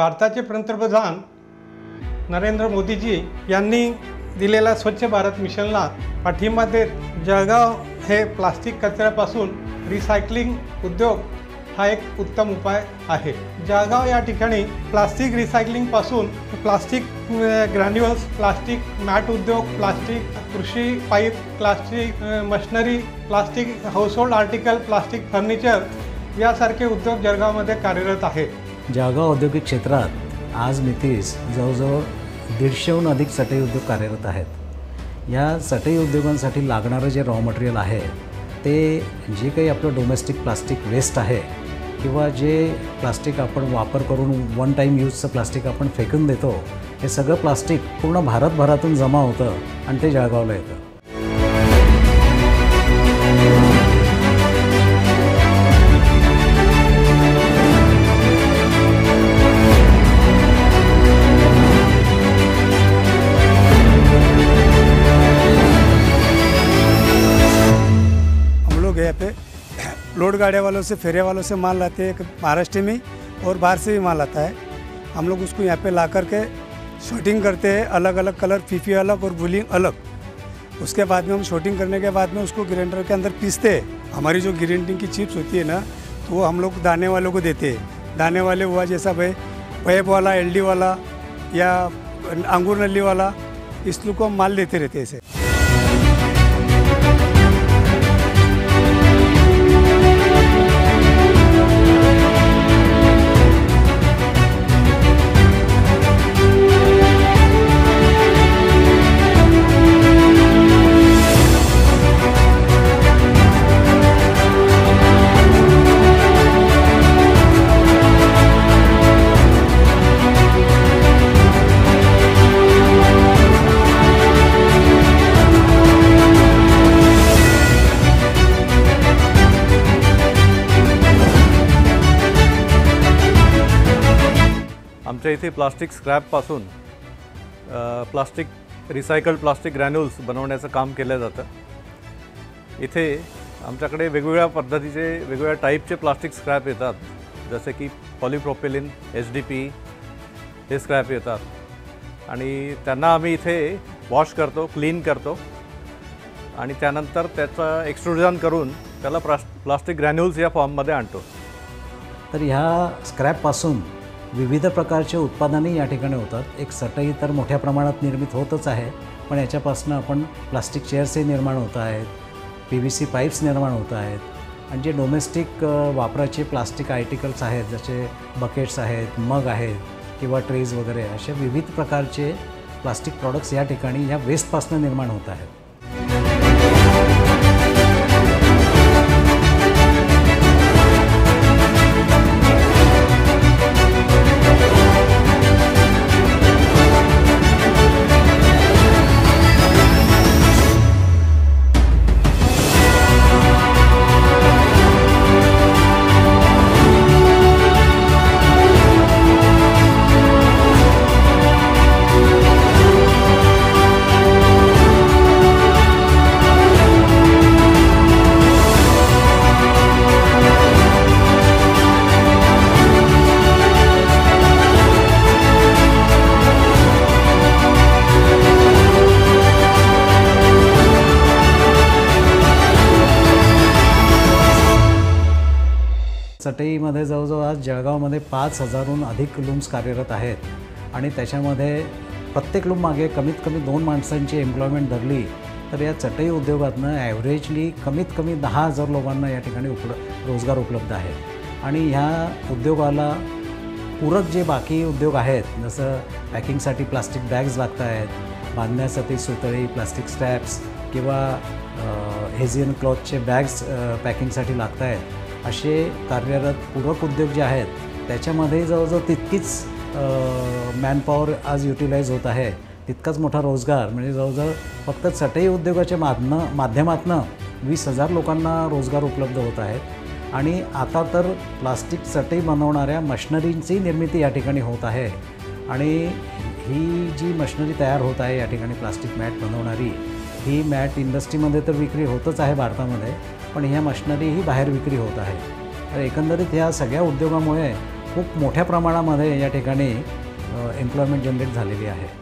भारताचे पंतप्रधान नरेंद्र मोदीजी यांनी दिलेल्या स्वच्छ भारत मिशनला पाठिंबा देत जळगाव हे प्लास्टिक कचऱ्यापासून रिसायकलिंग उद्योग हा एक उत्तम उपाय आहे। जळगाव या ठिकाणी प्लास्टिक रिसायकलिंगपासून प्लास्टिक ग्रॅन्युअल्स, प्लास्टिक मॅट उद्योग, प्लास्टिक कृषी pipe, plastic machinery, plastic household article, plastic furniture यासारखे उद्योग जळगावमध्ये कार्यरत आहेत। जळगाव औद्योगिक क्षेत्रात आज मितीस जवळजवळ 150हून अधिक चटई उद्योग कार्यरत आहेत। या चटई उद्योगांसाठी लागणारं जे रॉ मटेरियल आहे ते जे काही आपलं डोमेस्टिक प्लास्टिक वेस्ट आहे किंवा जे प्लास्टिक आपण वापर करून वन टाईम यूजचं प्लास्टिक आपण फेकून देतो, हे सगळं प्लास्टिक पूर्ण भारतभरातून जमा होतं आणि ते जळगावला येतं। यहाँ पे लोड गाड़िया वालों से, फेरे वालों से माल लाते हैं, महाराष्ट्र में और बाहर से भी माल आता है। हम लोग उसको यहाँ पे ला करके शॉर्टिंग करते हैं, अलग अलग कलर, फीफी अलग और वूलिंग अलग। उसके बाद में हम शॉर्टिंग करने के बाद में उसको ग्राइंडर के अंदर पीसते हैं। हमारी जो ग्राइंडिंग की चिप्स होती है ना, तो वो हम लोग दाने वालों को देते हैं। दाने वाले हुआ जैसा भाई पैप वाला, एलडी वाला या अंगूर नली वाला, इस लोग को हम माल देते रहते हैं ऐसे। आमच्या इथे प्लास्टिक स्क्रॅपपासून प्लास्टिक रिसायकल्ड प्लास्टिक ग्रॅन्युल्स बनवण्याचं काम केलं जातं। इथे आमच्याकडे वेगवेगळ्या पद्धतीचे वेगवेगळ्या टाईपचे प्लास्टिक स्क्रॅप येतात, जसे की पॉलिप्रोपिलिन, HDPE हे स्क्रॅप येतात आणि त्यांना आम्ही इथे वॉश करतो, क्लीन करतो आणि त्यानंतर त्याचं एक्सट्रुजन करून त्याला प्लास्टिक ग्रॅन्युल्स या फॉर्ममध्ये आणतो। तर ह्या स्क्रॅपपासून विविध प्रकारचे उत्पादनही या ठिकाणी होतात। एक चटई तर मोठ्या प्रमाणात निर्मित होतच आहे, पण याच्यापासून आपण प्लास्टिक चेअर्सही निर्माण होत आहेत, PVC पाईप्स निर्माण होत आहेत आणि जे डोमेस्टिक वापराचे प्लास्टिक आर्टिकल्स आहेत, जसे बकेट्स आहेत, मग आहेत किंवा ट्रेज वगैरे, अशा विविध प्रकारचे प्लास्टिक प्रॉडक्ट्स या ठिकाणी या वेस्टपासून निर्माण होत आहेत। चटईमध्ये जवळजवळ आज जळगावमध्ये 5000हून अधिक लूम्स कार्यरत आहेत आणि त्याच्यामध्ये प्रत्येक लूम मागे कमीत कमी 2 माणसांची एम्प्लॉयमेंट धरली तर या चटई उद्योगातनं ॲव्हरेजली कमीत कमी 10,000 लोकांना या ठिकाणी रोजगार उपलब्ध आहे। आणि ह्या उद्योगाला पूरक जे बाकी उद्योग आहेत, जसं पॅकिंगसाठी प्लास्टिक बॅग्स लागत आहेत, बांधण्यासाठी सुतळी, प्लास्टिक स्ट्रॅप्स किंवा हेझियन क्लॉथचे बॅग्स पॅकिंगसाठी लागत आहेत, असे कार्यरत पूरक उद्योग जे आहेत त्याच्यामध्ये जवळजवळ तितकीच मॅनपॉवर आज युटिलाइज होत आहे, तितकाच मोठा रोजगार म्हणजे जवळजवळ फक्त चटई उद्योगाच्या माध्यमातून 20,000 लोकांना रोजगार उपलब्ध होत आहेत। आणि आता तर प्लास्टिक चटई बनवणाऱ्या मशिनरींची निर्मिती या ठिकाणी होत आहे आणि ही जी मशिनरी तयार होत आहे या ठिकाणी प्लास्टिक मॅट बनवणारी, ही मॅट इंडस्ट्रीमध्ये तर विक्री होतच आहे भारतामध्ये, पण ह्या मशिनरी ही बाहेर विक्री होत आहे। तर एकंदरीत ह्या सगळ्या उद्योगामुळे खूप मोठ्या प्रमाणामध्ये या ठिकाणी एम्प्लॉयमेंट जनरेट झालेली आहे.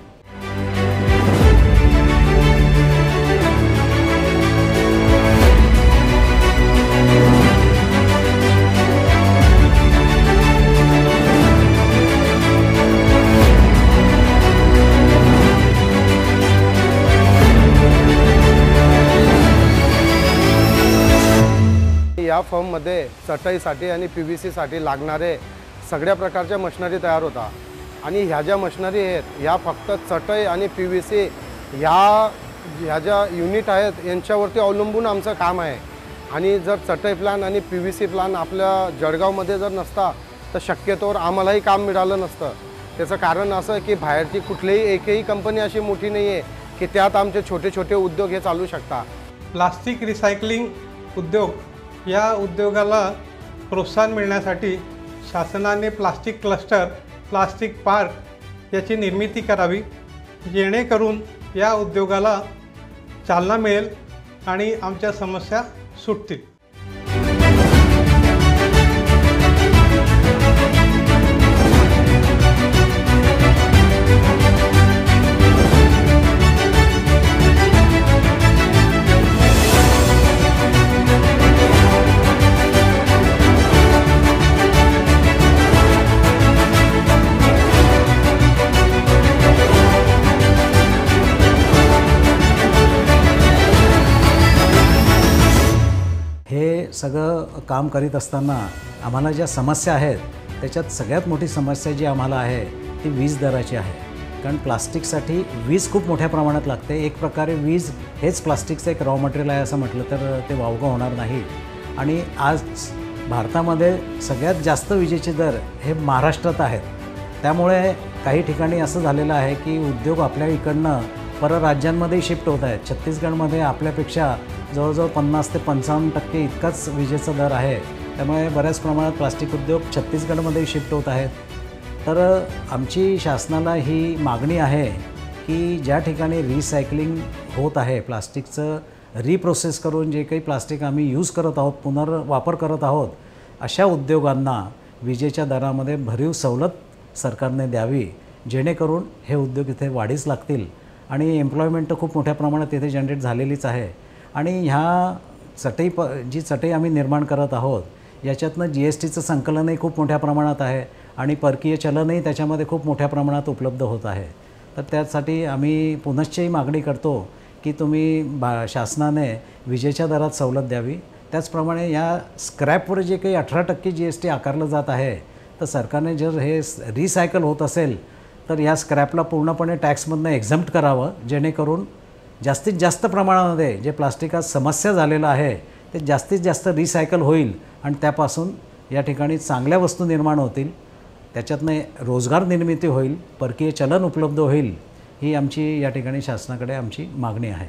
या फर्ममध्ये चटईसाठी आणि PVC-साठी लागणारे सगळ्या प्रकारच्या मशिनरी तयार होतात आणि ह्या ज्या मशिनरी आहेत ह्या फक्त चटई आणि PVC ह्या ज्या युनिट आहेत यांच्यावरती अवलंबून आमचं काम आहे. आणि जर चटई प्लांट आणि PVC प्लांट आपल्या जळगावमध्ये जर नसता तर शक्यतोवर आम्हालाही काम मिळालं नसतं. त्याचं कारण असं की बाहेरची कुठलीही एकही कंपनी अशी मोठी नाही आहे की त्यात आमचे छोटे छोटे उद्योग हे चालू शकतात. प्लास्टिक रिसायकलिंग उद्योग या उद्योगाला प्रोत्साहन मिळण्यासाठी शासनाने प्लास्टिक क्लस्टर, प्लास्टिक पार्क याची निर्मिती करावी, जेणेकरून या उद्योगाला चालना मिळेल आणि आमच्या समस्या सुटतील. हे सगळं काम करीत असताना आम्हाला ज्या समस्या आहेत त्याच्यात सगळ्यात मोठी समस्या जी आम्हाला आहे ती वीज दराची आहे. कारण प्लास्टिकसाठी वीज खूप मोठ्या प्रमाणात लागते. एक प्रकारे वीज हेच प्लास्टिकचं एक रॉ मटेरियल आहे असं म्हटलं तर ते वावगं होणार नाही. आणि आज भारतामध्ये सगळ्यात जास्त विजेचे दर हे महाराष्ट्रात आहेत. त्यामुळे काही ठिकाणी असं झालेलं आहे की उद्योग आपल्या इकडनं परराज्यांमध्ये शिफ्ट होत आहेत. छत्तीसगडमध्ये आपल्यापेक्षा जवळजवळ 50 ते 55% इतकाच विजेचा दर आहे. त्यामुळे बऱ्याच प्रमाणात प्लास्टिक उद्योग छत्तीसगडमध्ये शिफ्ट होत आहेत. तर आमची शासनाला ही मागणी आहे की ज्या ठिकाणी रिसायकलिंग होत आहे, प्लास्टिकचं रिप्रोसेस करून जे काही प्लास्टिक आम्ही यूज करत आहोत, पुनर्वापर करत आहोत, अशा उद्योगांना विजेच्या दरामध्ये भरीव सवलत सरकारने द्यावी, जेणेकरून हे उद्योग इथे वाढीस लागतील. आणि एम्प्लॉयमेंट तर खूप मोठ्या प्रमाणात इथे जनरेट झालेलीच आहे. आणि ह्या जी चटई आम्ही निर्माण करत आहोत याच्यातनं GSTचं संकलनही खूप मोठ्या प्रमाणात आहे आणि परकीय चलनही त्याच्यामध्ये खूप मोठ्या प्रमाणात उपलब्ध होत आहे. तर त्यासाठी आम्ही पुनश्चही मागणी करतो की तुम्ही शासनाने विजेच्या दरात सवलत द्यावी. त्याचप्रमाणे या स्क्रॅपवर जे काही 18% GST आकारलं जात आहे, तर सरकारने जर हे रिसायकल होत असेल तर या स्क्रॅपला पूर्णपणे टॅक्समधनं एक्झम्प्ट करावं, जेणेकरून जास्तीत जास्त प्रमाणामध्ये जे प्लास्टिक आज समस्या झालेलं आहे ते जास्तीत जास्त रिसायकल होईल आणि त्यापासून या ठिकाणी चांगल्या वस्तू निर्माण होतील, त्याच्यातनं रोजगार निर्मिती होईल, परकीय चलन उपलब्ध होईल. ही आमची या ठिकाणी शासनाकडे आमची मागणी आहे.